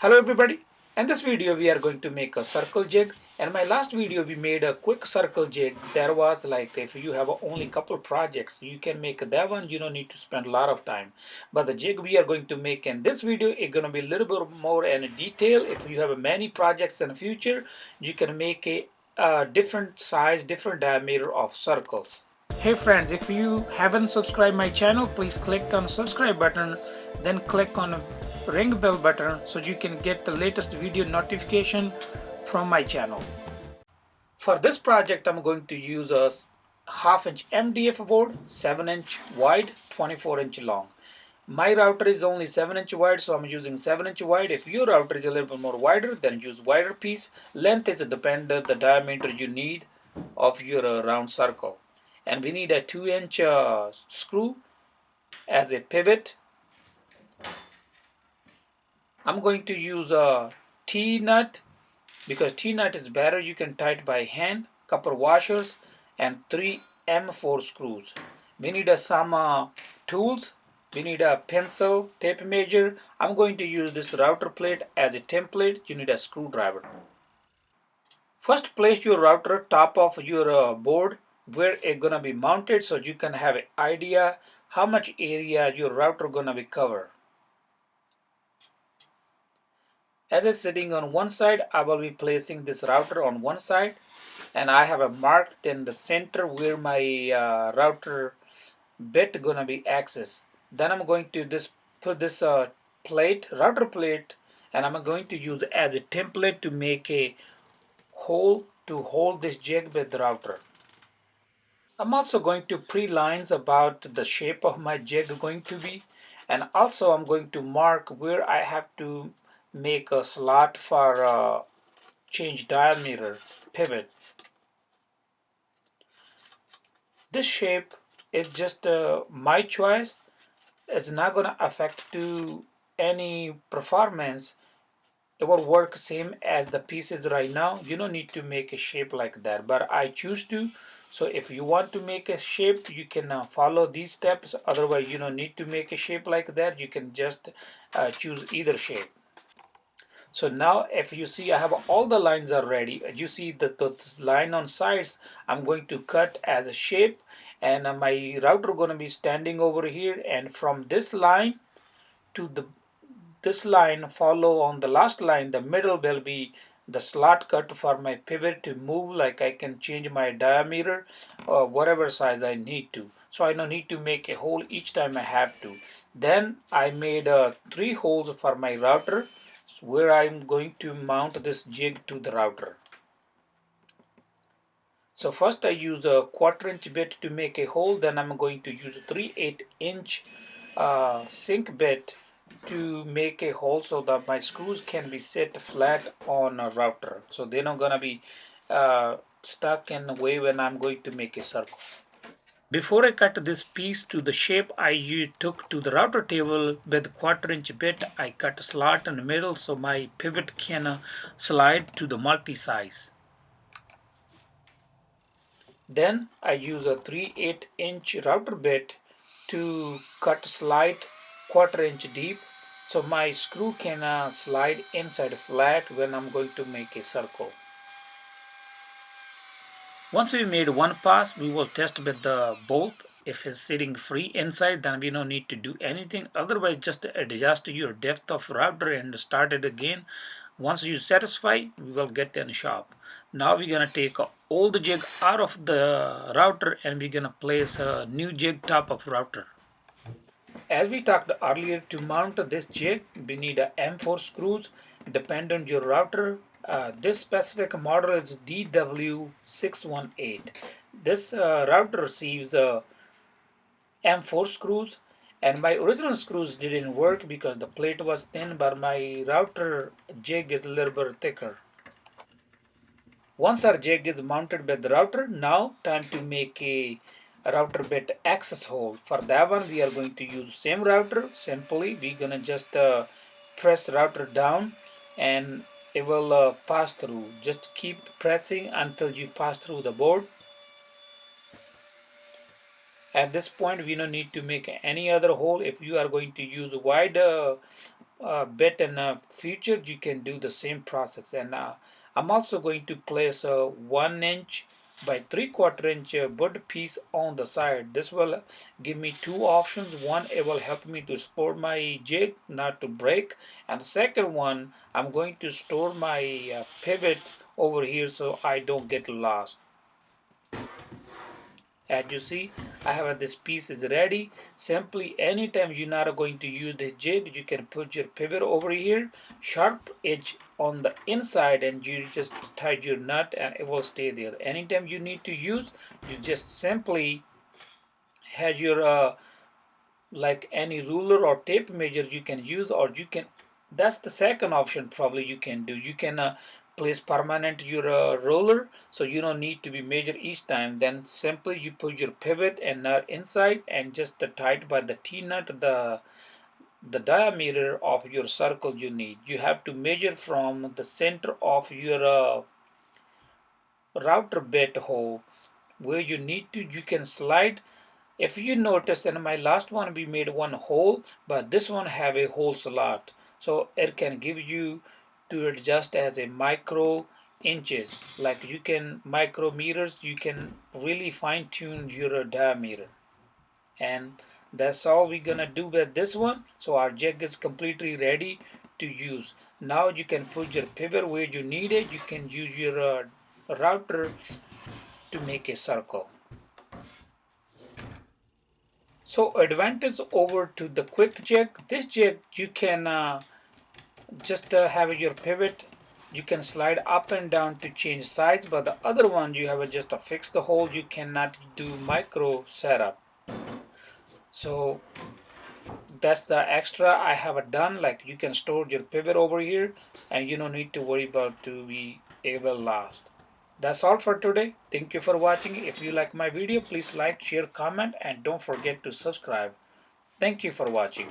Hello everybody. In this video we are going to make a circle jig. In my last video we made a quick circle jig. There was like if you have only couple projects you can make that one, you don't need to spend a lot of time. But the jig we are going to make in this video is going to be a little bit more in detail. If you have many projects in the future you can make a different size, different diameter of circles. Hey friends, if you haven't subscribed my channel, please click on the subscribe button, then click on the ring bell button so you can get the latest video notification from my channel. For this project, I'm going to use a half-inch MDF board, 7-inch wide, 24-inch long. My router is only 7-inch wide, so I'm using 7-inch wide. If your router is a little bit more wider, then use wider piece. Length is dependent the diameter you need of your round circle. And we need a 2-inch screw as a pivot. I'm going to use a T-nut because T-nut is better. You can tie it by hand, couple washers, and 3 M4 screws. We need some tools. We need a pencil, tape measure. I'm going to use this router plate as a template. You need a screwdriver. First, place your router top of your board where it's gonna be mounted so you can have an idea how much area your router gonna be cover. As it's sitting on one side, I will be placing this router on one side, and I have a marked in the center where my router bit gonna be accessed. Then I'm going to put this router plate, and I'm going to use it as a template to make a hole to hold this jig with the router. I'm also going to pre-lines about the shape of my jig going to be, and also I'm going to mark where I have to make a slot for change diameter pivot. This shape is just my choice. It's not gonna affect to any performance. It will work same as the pieces right now. You don't need to make a shape like that, but I choose to. So if you want to make a shape, you can follow these steps. Otherwise you don't need to make a shape like that. You can just choose either shape. So now if you see I have all the lines are ready. You see the line on sides, I'm going to cut as a shape, and my router going to be standing over here, and from this line to this line follow on the last line, the middle will be the slot cut for my pivot to move, like I can change my diameter or whatever size I need to. So I don't need to make a hole each time I have to. Then I made 3 holes for my router where I'm going to mount this jig to the router. So first I use a 1/4 inch bit to make a hole, then I'm going to use a 3/8 inch sink bit to make a hole so that my screws can be set flat on a router. So they're not gonna be stuck in the way when I'm going to make a circle. Before I cut this piece to the shape I took to the router table with 1/4 inch bit, I cut a slot in the middle so my pivot can slide to the multi-size. Then I use a 3/8 inch router bit to cut slide 1/4 inch deep so my screw can slide inside flat when I'm going to make a circle. Once we made one pass, we will test with the bolt. If it's sitting free inside, then we don't need to do anything. Otherwise, just adjust your depth of router and start it again. Once you satisfy, we will get in shop. Now we're gonna take all the jig out of the router and we're gonna place a new jig top of router. As we talked earlier, to mount this jig, we need a M4 screws. Depend on your router. This specific model is DW618. This router receives the M4 screws, and my original screws didn't work because the plate was thin, but my router jig is a little bit thicker. Once our jig is mounted by the router, now time to make a router bit access hole. For that one we are going to use same router. Simply we're gonna just press router down and it will pass through. Just keep pressing until you pass through the board. At this point we don't need to make any other hole. If you are going to use wide bit in the future, you can do the same process. And I'm also going to place a 1 inch by 3/4 inch wood piece on the side. This will give me two options. One, it will help me to support my jig not to break, and the second one, I'm going to store my pivot over here so I don't get lost. As you see, I have this piece is ready. Simply anytime you're not going to use the jig, you can put your pivot over here, sharp edge on the inside, and you just tie your nut and it will stay there. Anytime you need to use, you just simply have your like any ruler or tape measure you can use, or you can, that's the second option probably you can do. You can place permanent your roller, so you don't need to be measure each time. Then simply you put your pivot and nut inside and just tie it by the T-nut the diameter of your circle you need. You have to measure from the center of your router bit hole where you need to. You can slide. If you notice, in my last one we made one hole, but this one have a hole slot, so it can give you to adjust as a micro inches. Like you can micrometers, you can really fine tune your diameter. And that's all we're gonna do with this one. So our jig is completely ready to use. Now you can put your pivot where you need it. You can use your router to make a circle. So advantage over to the quick jig. This jig you can just have your pivot. You can slide up and down to change sides, but the other one you have just to fix the hole. You cannot do micro setup. So that's the extra I have done. Like you can store your pivot over here, and you don't need to worry about to be able last. That's all for today. Thank you for watching. If you like my video, please like, share, comment, and don't forget to subscribe. Thank you for watching.